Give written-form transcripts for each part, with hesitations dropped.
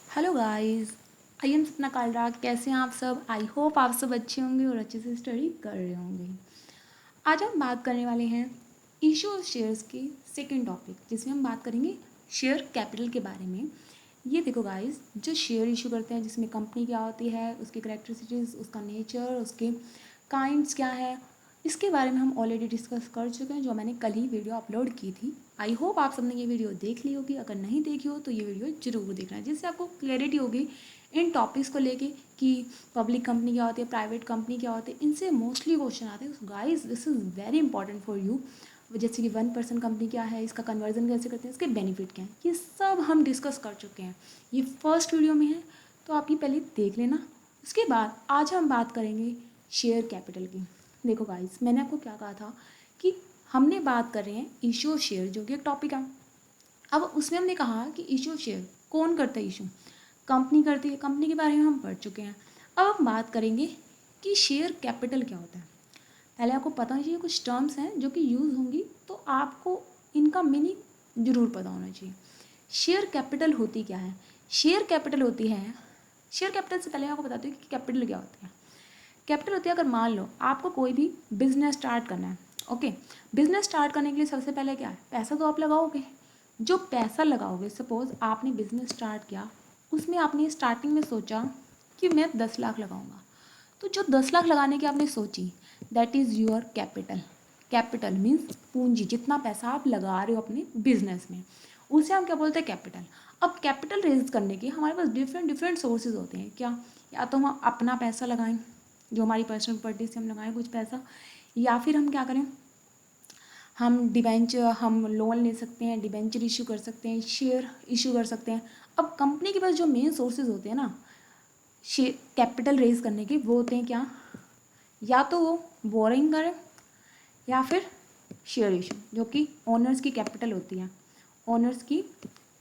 Hello guys, I am सपना कालरा। कैसे हैं आप सब? आई होप आप सब अच्छे होंगे और अच्छे से स्टडी कर रहे होंगे। आज हम बात करने वाले हैं इशू ऑफ शेयर्स के सेकंड टॉपिक, जिसमें हम बात करेंगे शेयर कैपिटल के बारे में। ये देखो गाइस, जो शेयर इशू करते हैं जिसमें कंपनी क्या होती है, उसकी करेक्टरिस्टिक्स, उसका नेचर, उसके काइंड्स क्या है, इसके बारे में हम ऑलरेडी डिस्कस कर चुके हैं, जो मैंने कल ही वीडियो अपलोड की थी। आई होप आप सबने ये वीडियो देख ली होगी। अगर नहीं देखी हो तो ये वीडियो जरूर देखना है, जिससे आपको क्लैरिटी होगी इन टॉपिक्स को लेके कि पब्लिक कंपनी क्या होती है, प्राइवेट कंपनी क्या होती है। इनसे मोस्टली क्वेश्चन आते हैं। Guys, this is very important for you. जैसे कि 1% कंपनी क्या है, इसका कन्वर्जन कैसे करते हैं, इसके बेनिफिट क्या हैं, ये सब हम डिस्कस कर चुके हैं। ये फर्स्ट वीडियो में है, तो आप ये पहले देख लेना। उसके बाद आज हम बात करेंगे शेयर कैपिटल की। देखो गाइस, मैंने आपको क्या कहा था कि हमने बात कर रहे हैं इशू ऑफ शेयर, जो कि एक टॉपिक है। अब उसमें हमने कहा कि इशू ऑफ शेयर कौन करता है? इशू कंपनी करती है। कंपनी के बारे में हम पढ़ चुके हैं। अब हम बात करेंगे कि शेयर कैपिटल क्या होता है। पहले आपको पता होना चाहिए, कुछ टर्म्स हैं जो कि यूज़ होंगी, तो आपको इनका मीनिंग जरूर पता होना चाहिए। शेयर कैपिटल होती क्या है? शेयर कैपिटल होती है, शेयर कैपिटल से पहले मैं आपको बताती हूँ कि कैपिटल क्या होती है। कैपिटल होती है, अगर मान लो आपको कोई भी बिजनेस स्टार्ट करना है, ओके। बिजनेस स्टार्ट करने के लिए सबसे पहले क्या है? पैसा तो आप लगाओगे। जो पैसा लगाओगे, सपोज आपने बिजनेस स्टार्ट किया, उसमें आपने स्टार्टिंग में सोचा कि मैं 10 लाख लगाऊंगा। तो जो 10 लाख लगाने की आपने सोची, that is your capital. Capital means पूंजी, जितना पैसा आप लगा रहे हो अपने बिजनेस में, उसे हम क्या बोलते हैं? कैपिटल। अब कैपिटल रेज करने के हमारे पास डिफरेंट डिफरेंट सोर्सेज होते हैं। क्या? या तो हम अपना पैसा लगाएं, जो हमारी पर्सनल प्रॉपर्टी से हम लगाएं कुछ पैसा, या फिर हम क्या करें, हम लोन ले सकते हैं, डिबेंचर इशू कर सकते हैं, शेयर इशू कर सकते हैं। अब कंपनी के पास जो मेन सोर्सेज होते हैं ना कैपिटल रेज करने के, वो होते हैं क्या? या तो वो बोरिंग करें, या फिर शेयर इशू, जो कि ओनर्स की कैपिटल होती है। ओनर्स की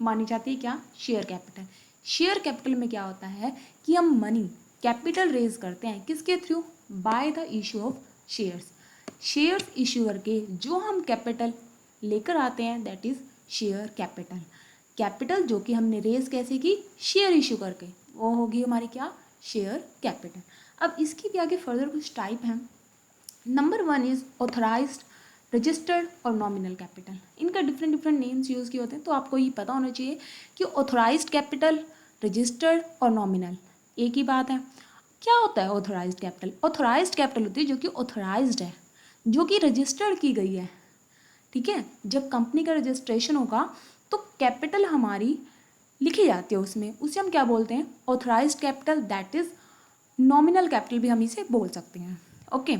मानी जाती है क्या? Share capital. शेयर कैपिटल में क्या होता है कि हम मनी कैपिटल रेज करते हैं, किसके through? By the issue of shares. Shares issue करके जो हम कैपिटल लेकर आते हैं, that is share capital. Capital जो कि हमने रेज कैसे की? शेयर इशू करके, वो होगी हमारी क्या? Share capital. अब इसकी भी आगे फर्दर कुछ टाइप हैं। नंबर 1 इज ऑथराइज्ड, रजिस्टर्ड और नॉमिनल कैपिटल। इनका डिफरेंट डिफरेंट नेम्स यूज़ किए होते हैं, तो आपको ये पता होना चाहिए कि ऑथराइज्ड कैपिटल, रजिस्टर्ड और नॉमिनल एक ही बात है। क्या होता है ऑथराइज्ड कैपिटल? ऑथराइज्ड कैपिटल होती है जो कि ऑथराइज्ड है, जो कि रजिस्टर्ड की गई है। ठीक है, जब कंपनी का रजिस्ट्रेशन होगा तो कैपिटल हमारी लिखी जाती है उसमें, उसे हम क्या बोलते हैं? Authorised capital, that is nominal capital भी हम इसे बोल सकते हैं। ओके।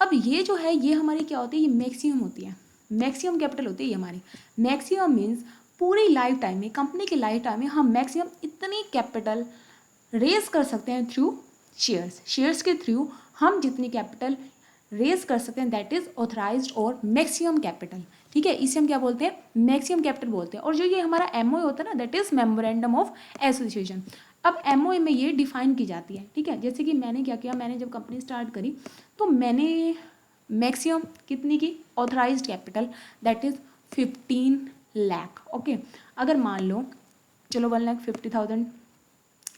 अब ये जो है, ये हमारी क्या होती है? ये मैक्सिमम होती है। मैक्सिमम कैपिटल होती है ये हमारी। मैक्सिमम मीन्स पूरी लाइफ टाइम में, कंपनी की लाइफ टाइम में हम मैक्सिमम इतनी कैपिटल रेज कर सकते हैं थ्रू शेयर्स। शेयर्स के थ्रू हम जितनी कैपिटल रेज कर सकते हैं, दैट इज ऑथराइज्ड और मैक्सिमम कैपिटल। ठीक है, इसे हम क्या बोलते हैं? मैक्सिमम कैपिटल बोलते हैं। और जो ये हमारा एमओए होता है ना, that is memorandum of association. अब एमओए में ये डिफाइन की जाती है। ठीक है, जैसे कि मैंने क्या किया, मैंने जब कंपनी स्टार्ट करी तो मैंने मैक्सिमम कितनी की? Authorised capital, that is 15 lakh. Okay. अगर मान लो, चलो 1,50,000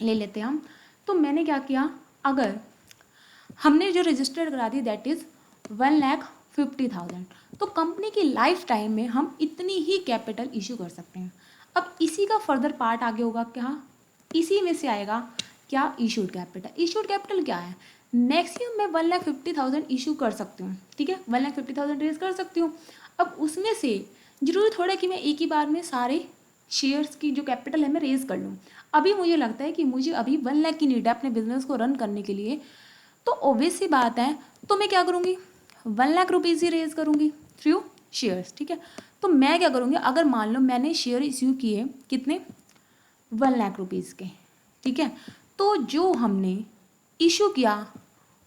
ले लेते हैं हम, तो मैंने क्या किया, अगर हमने जो रजिस्टर करा दी, दैट इज 1,50,000, तो कंपनी की लाइफ टाइम में हम इतनी ही कैपिटल इशू कर सकते हैं। अब इसी का फर्दर पार्ट आगे होगा क्या? इसी में से आएगा क्या? Issued capital. इशूड कैपिटल क्या है? मैक्सिमम मैं 1,50,000 इशू कर सकती हूँ। ठीक है, 1,50,000 रेज कर सकती हूँ। अब उसमें से जरूरी थोड़ा कि मैं एक ही बार में सारे शेयर्स की जो कैपिटल है मैं रेज कर लूँ। अभी मुझे लगता है कि मुझे अभी 1 लाख की नीड है अपने बिजनेस को रन करने के लिए, तो ऑब्वियस सी बात है, तो मैं क्या करूँगी? 1 लाख रुपीज़ ही रेज करूँगी थ्रू शेयर्स। ठीक है, तो मैं क्या करूँगी, अगर मान लो मैंने शेयर इश्यू किए कितने? 1 लाख रुपीज़ के। ठीक है, तो जो हमने इशू किया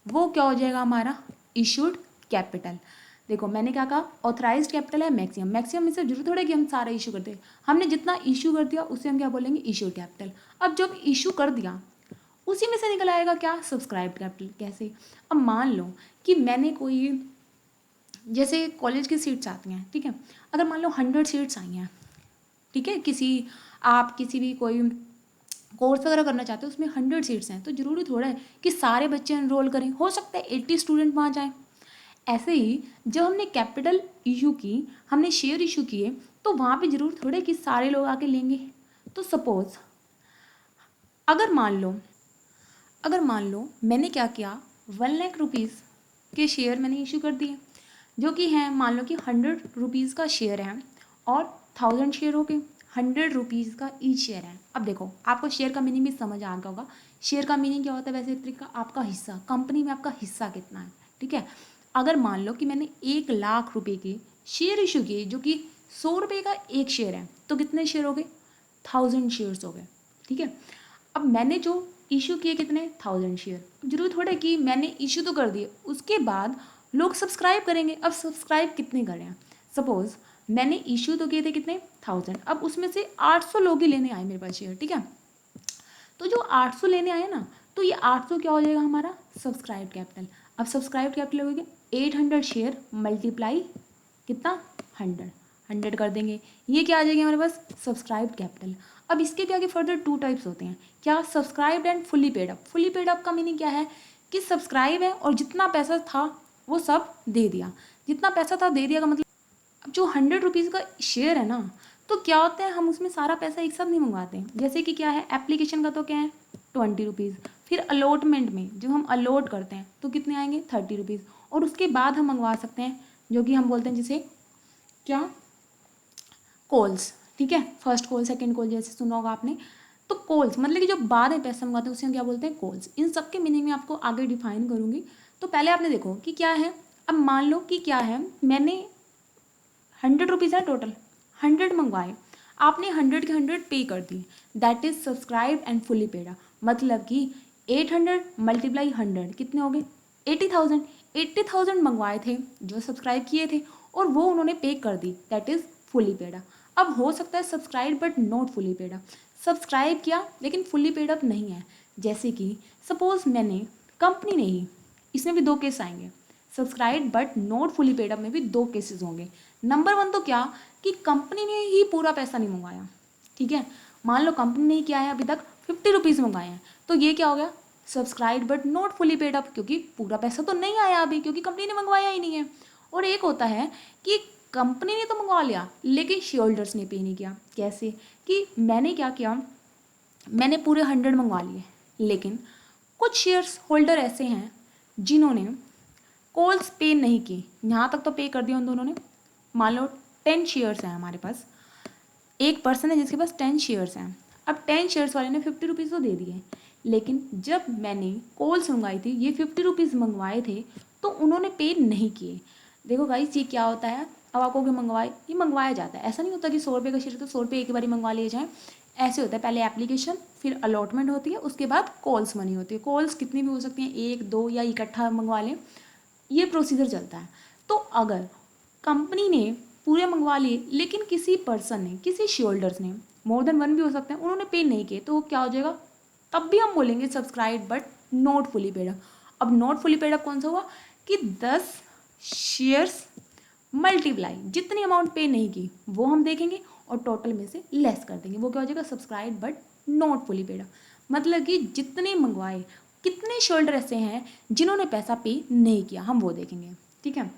वो क्या हो जाएगा हमारा? Issued capital. देखो मैंने क्या कहा, ऑथराइज्ड कैपिटल है मैक्सिमम। मैक्सिमम में से जरूरत थोड़ा कि हम सारा इशू करते हैं, हमने जितना इशू कर दिया उसे हम क्या बोलेंगे? Issued capital. अब जब इशू कर दिया उसी में से निकल आएगा क्या? Subscribe capital. कैसे? अब मान लो कि मैंने कोई, जैसे कॉलेज की सीट्स आती हैं, ठीक है, अगर मान लो 100 सीट्स आई हैं, ठीक है, आप किसी भी कोई कोर्स वगैरह करना चाहते हो उसमें 100 सीट्स हैं, तो ज़रूरी थोड़ा है कि सारे बच्चे एनरोल करें, हो सकता है 80 स्टूडेंट वहाँ जाएँ। ऐसे ही जब हमने कैपिटल इशू की, हमने शेयर इशू किए, तो वहाँ पे ज़रूर थोड़े कि सारे लोग आके लेंगे। तो सपोज़ अगर मान लो मैंने क्या किया, 1,00,000 रुपीज़ के शेयर मैंने इशू कर दिए, जो कि हैं मान लो कि 100 रुपीज़ का शेयर है और 1000 शेयर हो गए, 100 रुपीज़ का ईच शेयर है। अब देखो आपको शेयर का मीनिंग भी समझ आ गया होगा। शेयर का मीनिंग क्या होता है वैसे, एक तरीके का आपका हिस्सा, कंपनी में आपका हिस्सा कितना है, ठीक है। अगर मान लो कि मैंने 1,00,000 रुपये के शेयर इशू किए, जो कि 100 रुपये का एक शेयर है, तो कितने शेयर हो गए, 1000 शेयर्स हो गए, ठीक है। अब मैंने जो इशू किए कितने, 1000 शेयर। जरूर थोड़ा कि मैंने इशू तो कर दिए, उसके बाद लोग सब्सक्राइब करेंगे। अब सब्सक्राइब कितने करें, सपोज मैंने इशू तो किए थे कितने, 1000, अब उसमें से 800 लोग ही लेने आए मेरे पास शेयर, ठीक है। तो जो 800 लेने आए ना, तो ये 800 क्या हो जाएगा हमारा, सब्सक्राइब कैपिटल। अब सब्सक्राइब कैपिटल हो गया 800 शेयर मल्टीप्लाई कितना, 100 कर देंगे, ये क्या आ जाएगी हमारे पास, सब्सक्राइब कैपिटल। अब इसके भी आगे फर्दर 2 टाइप्स होते हैं, क्या, subscribe and fully paid up. Fully paid up का मीनिंग क्या है कि सब्सक्राइब है और जितना पैसा था वो सब दे दिया, जितना पैसा था दे दिया का मतलब, अब जो 100 रुपीज़ का शेयर है ना, तो क्या होता है हम उसमें सारा पैसा एक साथ नहीं मंगवाते हैं। जैसे कि क्या है, एप्लीकेशन का तो क्या है 20 रुपीज़, फिर अलॉटमेंट में जो हम अलॉट करते हैं तो कितने आएंगे 30 रुपीज़, और उसके बाद हम मंगवा सकते हैं जो कि हम बोलते हैं जिसे क्या, कॉल्स, ठीक है, फर्स्ट कॉल सेकंड कॉल जैसे सुना होगा आपने। तो कॉल्स मतलब कि जो बाद में पैसा मंगाते हैं उसे हम क्या बोलते हैं, कॉल्स। इन सब के मीनिंग में आपको आगे डिफाइन करूँगी। तो पहले आपने देखो कि क्या है, अब मान लो कि क्या है, मैंने 100 रुपीज़ है टोटल, 100 मंगवाए, आपने 100 के 100 पे कर दिए, that is subscribe and fully paid. मतलब कि 800 मल्टीप्लाई 100 कितने हो गए, 80,000। 80,000 मंगवाए थे जो सब्सक्राइब किए थे, और वो उन्होंने पे कर दी, दैट इज फुली पेड। अब हो सकता है subscribe but not fully paid up, subscribe किया लेकिन फुली पेड अप नहीं है। जैसे कि सपोज मैंने, कंपनी ने ही, इसमें भी 2 केस आएंगे, subscribe but not fully paid up में भी 2 केसेस होंगे। नंबर 1 तो क्या कि कंपनी ने ही पूरा पैसा नहीं मंगवाया, ठीक है। मान लो कंपनी ने क्या है अभी तक 50 रुपीज़ मंगाए हैं, तो ये क्या हो गया, subscribe but not fully paid up, क्योंकि पूरा पैसा तो नहीं आया अभी, क्योंकि कंपनी ने मंगवाया ही नहीं है। और एक होता है कि कंपनी ने तो मंगवा लिया लेकिन शेयर होल्डर्स ने पे नहीं किया। कैसे, कि मैंने क्या किया, मैंने पूरे 100 मंगवा लिए, लेकिन कुछ शेयर्स होल्डर ऐसे हैं जिन्होंने कॉल्स पे नहीं की, यहाँ तक तो पे कर दिया उन दोनों ने। मान लो 10 शेयर्स हैं हमारे पास, एक पर्सन है जिसके पास 10 शेयर्स हैं। अब 10 शेयर्स वाले ने 50 रुपीज़ तो दे दिए, लेकिन जब मैंने कॉल्स मंगवाई थी, ये 50 रुपीज़ मंगवाए थे, तो उन्होंने पे नहीं किए। देखो गाइस ये क्या होता है, अब आपको क्या मंगवाए, ये मंगवाया जाता है, ऐसा नहीं होता कि 100 रुपये का शेयर तो 100 रुपये एक बार मंगवा लिए जाएँ। ऐसे होता है, पहले एप्लीकेशन, फिर अलॉटमेंट होती है, उसके बाद कॉल्स मनी होती है। कॉल्स कितनी भी हो सकती हैं, 1 2 या इकट्ठा मंगवा लें, ये प्रोसीजर चलता है। तो अगर कंपनी ने पूरे मंगवा लिए लेकिन किसी पर्सन ने, किसी शेयर होल्डर्स ने, मोर देन 1 भी हो सकते हैं, उन्होंने पे नहीं किए, तो क्या हो जाएगा, तब भी हम बोलेंगे subscribe but not fully paid up. अब नॉट फुली पेड अप कौन सा हुआ कि 10 शेयर्स मल्टीप्लाई जितनी अमाउंट पे नहीं की वो हम देखेंगे और टोटल में से लेस कर देंगे, वो क्या हो जाएगा, subscribe but not fully paid up. मतलब कि जितने मंगवाए, कितने शेयर होल्डर ऐसे हैं जिन्होंने पैसा पे नहीं किया, हम वो देखेंगे, ठीक है।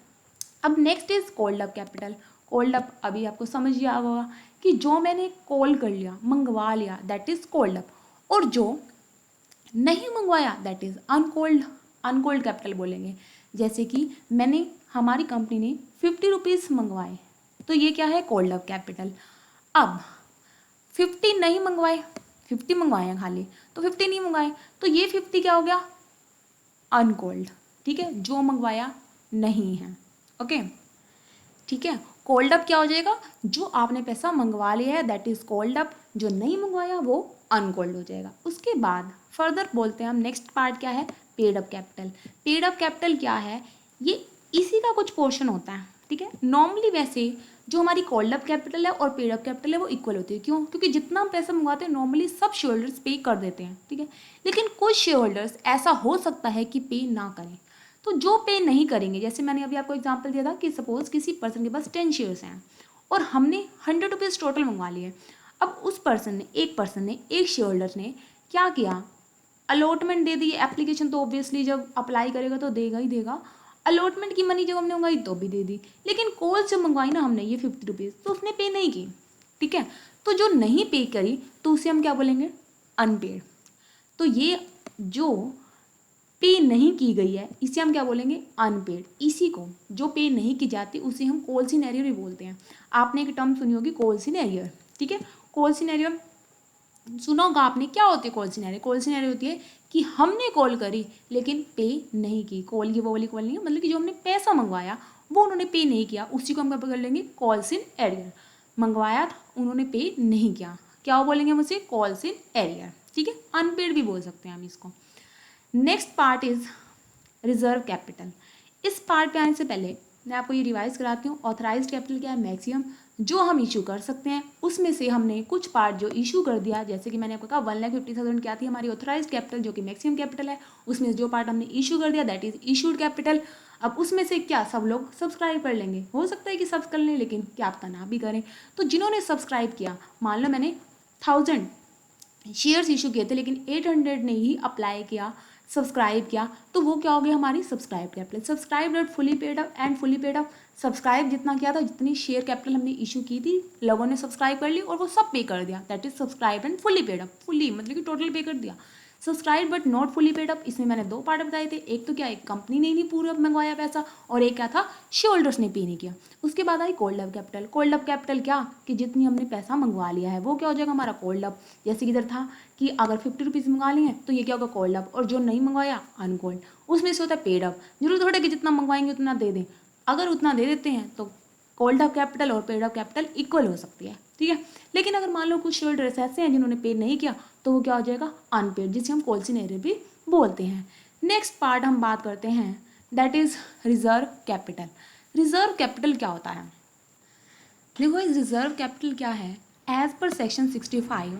अब next is called up capital. Called up अभी आपको समझ ही आ होगा कि जो मैंने कॉल कर लिया, मंगवा लिया, दैट इज कॉल्ड अप, और जो नहीं मंगवाया that is uncalled. Uncalled capital बोलेंगे। जैसे कि मैंने, हमारी कंपनी ने 50 रुपीज़ मंगवाए, तो ये क्या है, कॉल्ड अप कैपिटल। अब 50 नहीं मंगवाए, 50 मंगवाए हैं खाली, तो 50 नहीं मंगवाए, तो ये 50 क्या हो गया, अनकॉल्ड, ठीक है, जो मंगवाया नहीं है, ओके, ठीक है। कॉल्ड अप क्या हो जाएगा, जो आपने पैसा मंगवा लिया है दैट इज कॉल्ड अप, जो नहीं मंगवाया वो अनकॉल्ड हो जाएगा। उसके बाद फर्दर बोलते हैं हम, नेक्स्ट पार्ट क्या है, paid up capital. Paid up capital क्या है, ये इसी का कुछ पोर्शन होता है, ठीक है। नॉर्मली वैसे जो हमारी कॉल्ड अप कैपिटल है और पेड अप कैपिटल है वो इक्वल होती है, क्यों, क्योंकि जितना हम पैसा मंगवाते हैं नॉर्मली सब शेयर होल्डर्स पे कर देते हैं, ठीक है। लेकिन कुछ शेयर होल्डर्स ऐसा हो सकता है कि पे ना करें, तो जो पे नहीं करेंगे, जैसे मैंने अभी आपको एग्जांपल दिया था कि सपोज किसी पर्सन के पास 10 शेयर्स हैं और हमने 100 रुपीज़ टोटल मंगवा लिए। अब उस पर्सन ने एक शेयर होल्डर ने क्या किया, अलॉटमेंट दे दी। एप्लीकेशन तो ऑब्वियसली जब अप्लाई करेगा तो देगा ही देगा। अलॉटमेंट की मनी जब हमने मंगाई तो भी दे दी, लेकिन कॉल जब मंगवाई ना हमने ये 50 रुपीज़, तो उसने पे नहीं की। ठीक है, तो जो नहीं पे करी तो उसे हम क्या बोलेंगे, अनपेड। तो ये जो पे नहीं की गई है इसे हम क्या बोलेंगे, अनपेड। इसी को जो पे नहीं की जाती उसे हम कॉल सिनेरियो भी बोलते हैं। आपने एक टर्म सुनी होगी, कॉल सिनेरियो। ठीक है, कॉल सिनेरियो सुना होगा आपने। क्या होती है कॉल सिनेरियो? कॉल सिनेरियो होती है कि हमने कॉल करी लेकिन पे नहीं की। कॉल ये वो वाली कॉल नहीं है, मतलब कि जो हमने पैसा मंगवाया वो उन्होंने पे नहीं किया, उसी को हम क्या कर लेंगे, कॉल सिन एरियर। मंगवाया था, उन्होंने पे नहीं किया, क्या बोलेंगे हम उसे, कॉल सिन एरियर। ठीक है, अनपेड भी बोल सकते हैं हम इसको। Next part is reserve capital. इस पार्ट पे आने से पहले मैं आपको ये रिवाइज कराती हूँ। ऑथराइज्ड कैपिटल क्या है, मैक्सिमम जो हम इशू कर सकते हैं, उसमें से हमने कुछ पार्ट जो इशू कर दिया, जैसे कि मैंने आपको कहा 1,50,000 क्या थी हमारी ऑथराइज्ड कैपिटल, जो कि मैक्सिमम कैपिटल है। उसमें जो पार्ट हमने इशू कर दिया दैट इज इशूड कैपिटल। अब उसमें से क्या सब लोग सब्सक्राइब कर लेंगे, हो सकता है कि सब कर लें, लेकिन क्या आपका ना भी करें। तो जिन्होंने सब्सक्राइब किया, मान लो मैंने 1000 शेयर्स इशू किए थे लेकिन 800 ने ही अप्लाई किया, सब्सक्राइब किया, तो वो क्या हो गया, हमारी subscribe capital. Subscribe at fully paid up and fully paid up. Subscribe जितना किया था, जितनी शेयर कैपिटल हमने इशू की थी, लोगों ने सब्सक्राइब कर ली और वो सब पे कर दिया, that is subscribe and fully paid up. Fully मतलब कि टोटल पे कर दिया। Subscribe but not fully paid up, इसमें मैंने 2 पार्ट बताए थे। एक तो क्या, एक कंपनी ने नहीं पूरा मंगवाया पैसा, और एक क्या था, शेयर होल्डर्स ने पे नहीं किया। उसके बाद आई called up capital. Called up capital क्या, कि जितनी हमने पैसा मंगवा लिया है वो क्या हो जाएगा हमारा कोल्ड अप। जैसे कि इधर था कि अगर 50 रुपीज़ मंगा लिए तो ये क्या होगा, कोल्ड अप, और जो नहीं मंगवाया अनकोल्ड। उसमें से होता है पेड अप। जरूर थोड़ा कि जितना मंगवाएंगे उतना दे दें, अगर उतना दे देते हैं तो कोल्ड अप कैपिटल और पेड अप कैपिटल इक्वल हो सकती है। ठीक है, लेकिन अगर मान लो कुछ शेयर होल्डर्स ऐसे हैं जिन्होंने पे नहीं किया, तो वो क्या हो जाएगा, अनपेड, जिसे हम कॉल सिनेरियो भी बोलते हैं। नेक्स्ट पार्ट हम बात करते हैं, that is reserve capital. Reserve capital क्या होता है, देखो इस रिजर्व कैपिटल क्या है, as per section 65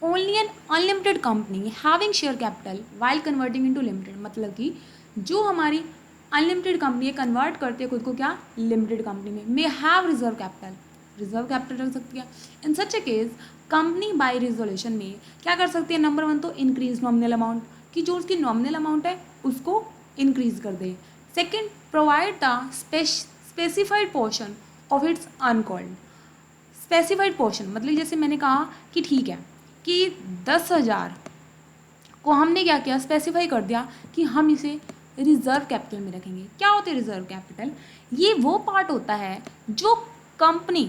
only an unlimited company having share capital while converting into limited. मतलब कि जो हमारी अनलिमिटेड कंपनी है, कन्वर्ट करते हैं खुद को क्या, लिमिटेड कंपनी में, may have reserve capital, reserve capital रख सकती है। इन सच ए केस कंपनी बाय रिजोल्यूशन में क्या कर सकती है, नंबर 1 तो इंक्रीज नॉमिनल अमाउंट, कि जो उसकी नॉमिनल अमाउंट है उसको इंक्रीज कर दे। Second, provide the specified portion of its uncalled. Specified portion मतलब जैसे मैंने कहा कि ठीक है कि 10,000 को हमने क्या किया, स्पेसिफाई कर दिया कि हम इसे रिजर्व कैपिटल में रखेंगे। क्या होते हैं रिजर्व कैपिटल, ये वो पार्ट होता है जो कंपनी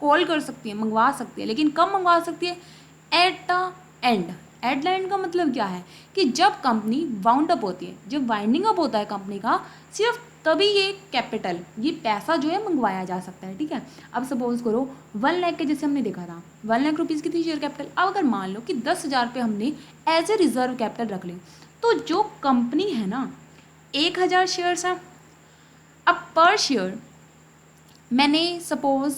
कॉल कर सकती है, मंगवा सकती है, लेकिन कब मंगवा सकती है, at the end. At the end का मतलब क्या है, कि जब कंपनी वाउंड अप होती है, जब वाइंडिंग अप होता है कंपनी का, सिर्फ तभी ये कैपिटल, ये पैसा जो है मंगवाया जा सकता है। ठीक है, अब सपोज करो 1 लाख के, जैसे हमने देखा था 1 लाख रुपीज़ की थी शेयर कैपिटल। अब अगर मान लो कि 10,000 पे हमने एज ए रिजर्व कैपिटल रख लें, तो जो कंपनी है ना, 1,000 शेयर्स हैं। अब पर शेयर मैंने सपोज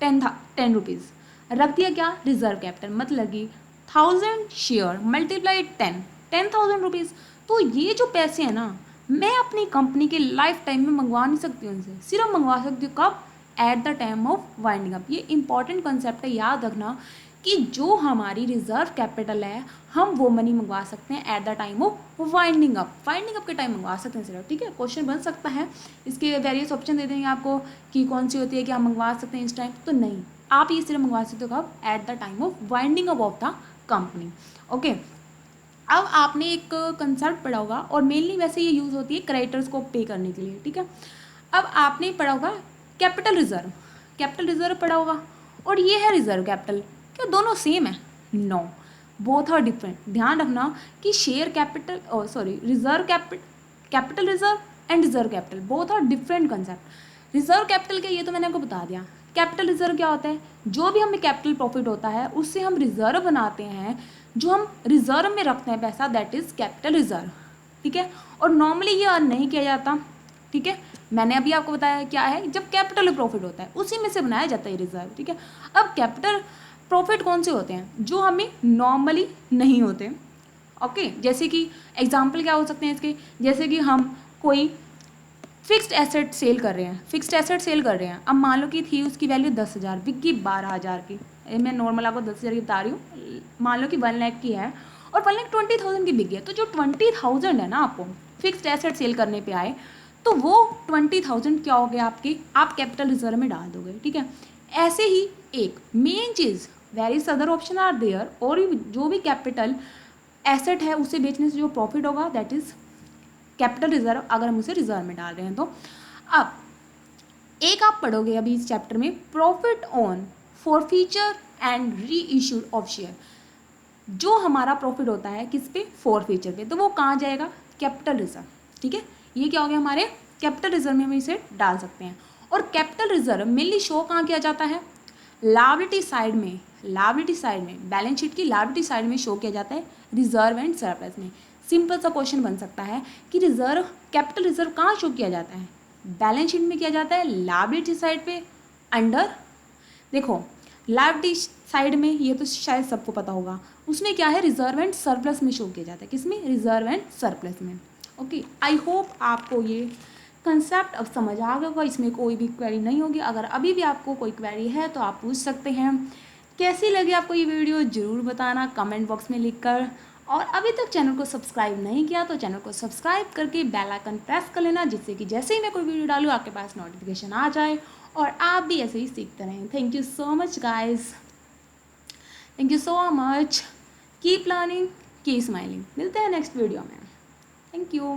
10 रुपीज़ रख दिया, क्या, रिजर्व कैपिटल, मतलब कि 1000 शेयर मल्टीप्लाई 10,000 रुपीज़। तो ये जो पैसे हैं ना, मैं अपनी कंपनी के लाइफ टाइम में मंगवा नहीं सकती उनसे, सिर्फ मंगवा सकती हूँ कब, at the time of winding up. ये इंपॉर्टेंट कंसेप्ट है, याद रखना कि जो हमारी रिजर्व कैपिटल है हम वो मनी मंगवा सकते हैं at the time of winding up. Winding up के टाइम मंगवा सकते हैं सिर्फ। ठीक है, क्वेश्चन बन सकता है, इसके वेरियस ऑप्शन दे देंगे आपको कि कौन सी होती है कि हम मंगवा सकते हैं इस टाइम, तो नहीं, आप ये सिर्फ मंगवा सकते हो कब, at the time of winding up of the company. Okay, अब आपने एक कंसेप्ट पढ़ा होगा, और मेनली वैसे ये यूज़ होती है क्रेडिटर्स को पे करने के लिए। ठीक है, अब आपने पढ़ा होगा कैपिटल रिजर्व, कैपिटल रिजर्व पढ़ा होगा, और ये है रिजर्व कैपिटल। क्या दोनों सेम है, नो, बोथ आर डिफरेंट। ध्यान रखना कि share capital, reserve capital reserve and reserve capital both are different concept. Reserve capital क्या, ये तो मैंने आपको बता दिया। कैपिटल रिजर्व क्या होता है, जो भी हमें कैपिटल प्रॉफिट होता है उससे हम रिजर्व बनाते हैं, जो हम रिजर्व में रखते हैं पैसा, दैट इज कैपिटल रिजर्व। ठीक है, और नॉर्मली ये अर्न नहीं किया जाता। ठीक है, मैंने अभी आपको बताया क्या है, जब कैपिटल प्रॉफिट होता है उसी में से बनाया जाता है रिजर्व। ठीक है, अब कैपिटल प्रॉफिट कौन से होते हैं, जो हमें नॉर्मली नहीं होते। ओके, जैसे कि एग्जाम्पल क्या हो सकते हैं इसके, जैसे कि हम कोई फिक्स्ड एसेट सेल कर रहे हैं, फिक्स्ड एसेट सेल कर रहे हैं। अब मान लो कि थी उसकी वैल्यू 10,000, बिक गई 12,000 की। मैं नॉर्मल आपको 10,000 की बता रही हूँ, मान लो कि 1 लाख की है और 1,20,000 की बिक गई, तो जो 20,000 है ना आपको फिक्स्ड एसेट सेल करने पे आए, तो वो 20,000 क्या हो गया आपके, आप कैपिटल रिजर्व में डाल दोगे, ठीक है। ऐसे ही एक मेन चीज़, various other option are there, और जो भी कैपिटल एसेट है उसे बेचने से जो प्रॉफिट होगा दैट इज कैपिटल रिजर्व, अगर हम उसे रिजर्व में डाल रहे हैं तो। अब एक आप पढ़ोगे अभी इस चैप्टर में, profit on forfeiture and re issued of share. जो हमारा प्रॉफिट होता है किस पे, फॉरफीचर पे, तो वो कहाँ जाएगा, कैपिटल रिजर्व, ठीक है। ये क्या हो गया हमारे कैपिटल रिजर्व में हम इसे डाल सकते हैं। और कैपिटल रिजर्व मेनली शो कहाँ किया जाता है, लायबिलिटी साइड में, लायबिलिटी साइड में, बैलेंस शीट की लायबिलिटी साइड में शो किया जाता है, रिजर्व एंड सरप्लस में। सिंपल सा क्वेश्चन बन सकता है कि रिजर्व, कैपिटल रिजर्व कहाँ शो किया जाता है, बैलेंस शीट में किया जाता है, लायबिलिटी साइड पे अंडर, देखो लायबिलिटी साइड में, ये तो शायद सबको पता होगा, उसमें क्या है, रिजर्व एंड सरप्लस में शो किया जाता है, किसमें, रिजर्व एंड सरप्लस में। ओके, आई होप आपको ये कंसेप्ट अब समझ आ गया होगा, इसमें कोई भी क्वेरी नहीं होगी। अगर अभी भी आपको कोई क्वेरी है तो आप पूछ सकते हैं। कैसी लगी आपको ये वीडियो ज़रूर बताना कमेंट बॉक्स में लिखकर, और अभी तक चैनल को सब्सक्राइब नहीं किया तो चैनल को सब्सक्राइब करके बेल आइकन प्रेस कर लेना, जिससे कि जैसे ही मैं कोई वीडियो डालूँ आपके पास नोटिफिकेशन आ जाए और आप भी ऐसे ही सीखते रहें। Thank you so much guys, thank you so much, keep learning, keep smiling. मिलते हैं नेक्स्ट वीडियो में, थैंक यू।